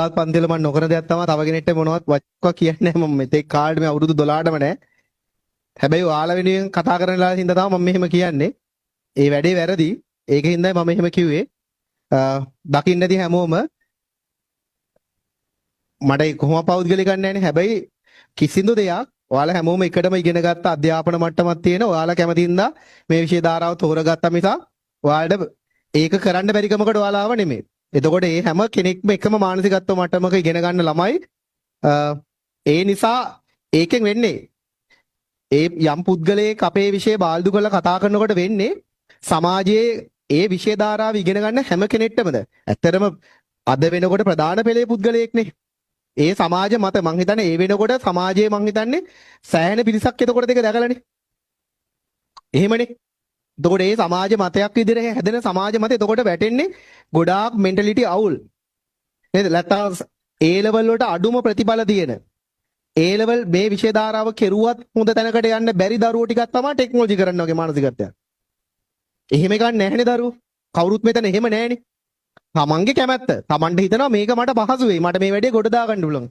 කවදාවත් පන්තිල මම නොකරන දෙයක් තමයි තව කෙනෙක්ට මොනවත් වක්ක කියන්නේ නැහැ මම මෙතේ කාඩ් මේ අවුරුදු 12ටම නැහැ. හැබැයි ඔයාලා වෙනුවෙන් කතා කරන ලා හින්දා තමයි මම මෙහෙම කියන්නේ. ඒ වැඩේ වැරදි. ඒකින්දයි මම එහෙම කිව්වේ. දකින්න නැති හැමෝම මට කොහොම පෞද්ගලික ගන්න නැහැනේ. හැබැයි කිසිදු දෙයක් ඔයාලා හැමෝම එකටම ඉගෙන ගත්ත අධ්‍යාපන මට්ටමක් තියෙන ඔයාලා කැමති හින්දා මේ විෂය ධාරාව තෝරගත්තා මිසක් ඔයාලට ඒක කරන්න බැරි කමකට ඔයාලා ආව නෙමෙයි. එතකොට මේ හැම කෙනෙක්ම එකම මානසිකත්ව මට්ටමක ඉගෙන ගන්න ළමයි ඒ නිසා ඒකෙන් වෙන්නේ ඒ යම් පුද්ගලයෙක් අපේ විෂය බාල්දු කරලා කතා කරනකොට වෙන්නේ සමාජයේ ඒ විෂය ධාරාව ඉගෙන ගන්න හැම කෙනෙක්ටමද ඇත්තරම අද වෙනකොට ප්‍රධාන පෙළේ පුද්ගලයෙක්නේ. ඒ සමාජ මත මං හිතන්නේ ඒ වෙනකොට සමාජයේ මං හිතන්නේ සෑහෙන පිරිසක් එතකොට දෙක දැකලානේ. එහෙමනේ. එතකොට ඒ සමාජ මතයක් විදිහට හැදෙන සමාජ මත එතකොට වැටෙන්නේ ගොඩාක් මෙන්ටැලිටි අවුල්. නේද? නැත්නම් A level වලට අඩුම ප්‍රතිඵල තියෙන A level මේ විෂය ධාරාව කෙරුවත් හොඳ තැනකට යන්න බැරි දරුවෝ ටිකක් තමයි ටෙක්නොලොජි කරන්න වගේ මානසිකත්වයක්. එහෙම ගන්න නැහැනේ දරුවෝ. කවුරුත් මෙතන එහෙම නැහැනේ. තමන්ගේ කැමැත්ත. තමන්ට හිතනවා මේක මට පහසු වෙයි. මට මේ වැඩේ ගොඩ දාගන්න පුළුවන්.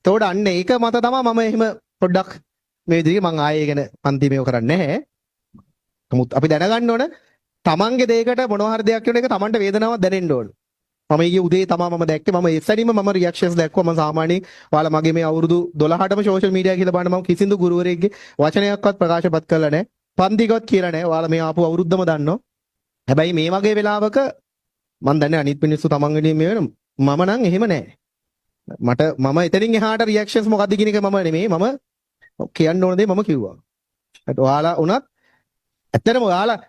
එතකොට අන්න ඒක මත තමයි මම එහෙම පොඩ්ඩක් මේ විදිහට මං ආයේ ගැන පන්ති මේව කරන්නේ නැහැ. නමුත් අපි දැනගන්න ඕන තමන්ගේ දෙයකට මොනවා හරි දෙයක් කියන එක තමන්ට වේදනාවක් දැනෙන්න ඕන. මම ඊයේ උදේ තමයි මම දැක්කේ මම එස්සැනින්ම මම රියැක්ෂන්ස් දැක්කුවා. මම සාමාන්‍යයෙන් ඔයාලා මගේ මේ අවුරුදු 12ටම සෝෂල් මීඩියා කියලා බලන්න මම කිසිදු ගුරුවරයෙක්ගේ වචනයක්වත් ප්‍රකාශපත් කරලා නැහැ. පන්තිකවත් කියලා නැහැ. ඔයාලා මේ ආපු අවුරුද්දම දන්නවා. හැබැයි මේ වගේ වෙලාවක මම දන්නේ අනිත් මිනිස්සු තමන් වෙනුවෙන් මේ වෙන මම නම් එහෙම නැහැ. මම එතනින් එහාට රියැක්ෂන්ස් මොකද්ද කියන එක මම නෙමෙයි මම කියන්න ඕන දේ මම කිව්වා. ඒත් ඔයාලා උනත් ඇත්තටම ඔයාලා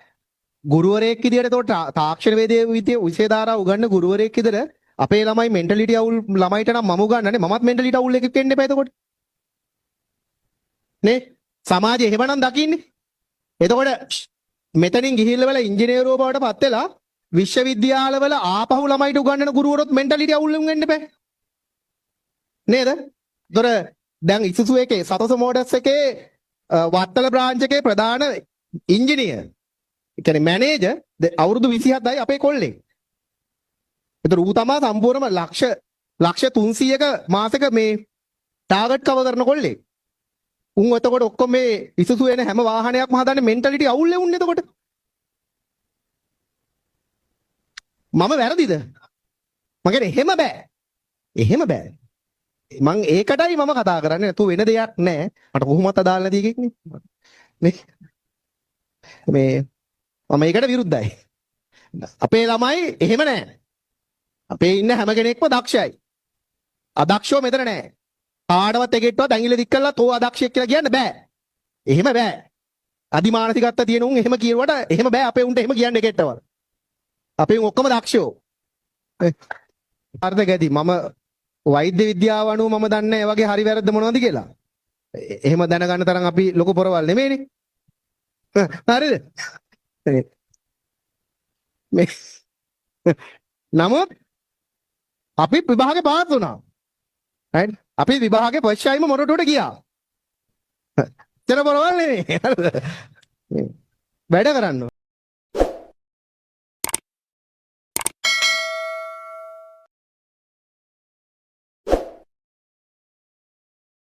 ගුරුවරයෙක් විදියට එතකොට තාක්ෂණ වේදයේ විෂය ධාරාව උගන්න ගුරුවරයෙක් විදියට අපේ ළමයි මෙන්ටැලිටි අවුල් ළමයිට නම් මම උගන්නන්නේ මමත් මෙන්ටැලිටි අවුල් එකක් වෙන්න එපා එතකොට. නේ සමාජය එහෙමනම් දකින්නේ. එතකොට මෙතනින් ගිහිල්ලා ඉංජිනේරුවෝ බවට පත් වෙලා විශ්වවිද්‍යාලවල ආපහු ළමයිට උගන්වන ගුරුවරොත් මෙන්ටැලිටි අවුල් වෙන්න එපා. නේද? ඒතර දැන් ඉසුසු එකේ සතස මෝටර්ස් එකේ වත්තල බ්‍රාන්ච් එකේ ප්‍රධාන ඉංජිනේර් ඒ කියන්නේ මැනේජර් අවුරුදු 27යි අපේ කොල්ලෙක්. ඒතර ඌ තමයි සම්පූර්ණම ලක්ෂ 300ක මාසෙක මේ ටාගට් කවර් කරන කොල්ලෙක්. උන් එතකොට ඔක්කොම මේ ඉසුසු එන හැම වාහනයක්ම හදන්නේ මෙන්ටැලිටි අවුල් වෙන්නේ එතකොට. මම වැරදිද? මම කියන්නේ එහෙම බෑ. එහෙම බෑ. මං ඒකටයි මම කතා කරන්නේ. නැතු වෙන දෙයක් නෑ. මට කොහොමවත් අදාළ නැති එකෙක් නේ. මේ මම ඒකට විරුද්ධයි. අපේ ළමයි එහෙම නෑ. අපේ ඉන්න හැම කෙනෙක්ම දක්ෂයි. අදක්ෂෝ මෙතන නෑ. කාටවත් එකෙක්ටවත් ඇඟිල්ල දික් කරලා තෝ අදක්ෂයෙක් කියලා කියන්න බෑ. එහෙම බෑ. අදිමානසිකත්වය තියෙන උන් එහෙම කියනකොට එහෙම බෑ අපේ උන්ට එහෙම කියන්න එකෙක්ටවත්. අපේ ඔක්කොම දක්ෂයෝ. අර්ධගති මම වෛද්‍ය විද්‍යාව අනුව මම දන්නේ ඒ වගේ හරි වැරද්ද මොනවද කියලා. එහෙම දැනගන්න තරම් අපි ලොකු පොරවල් නෙමෙයිනේ. හරිද? නමුත් අපි විභාගේ පාස් වුණා. right? අපි විභාගේ පරීක්ෂායිම මොරටුවට ගියා. චර පොරවල් නෙමෙයි. වැඩ කරන්න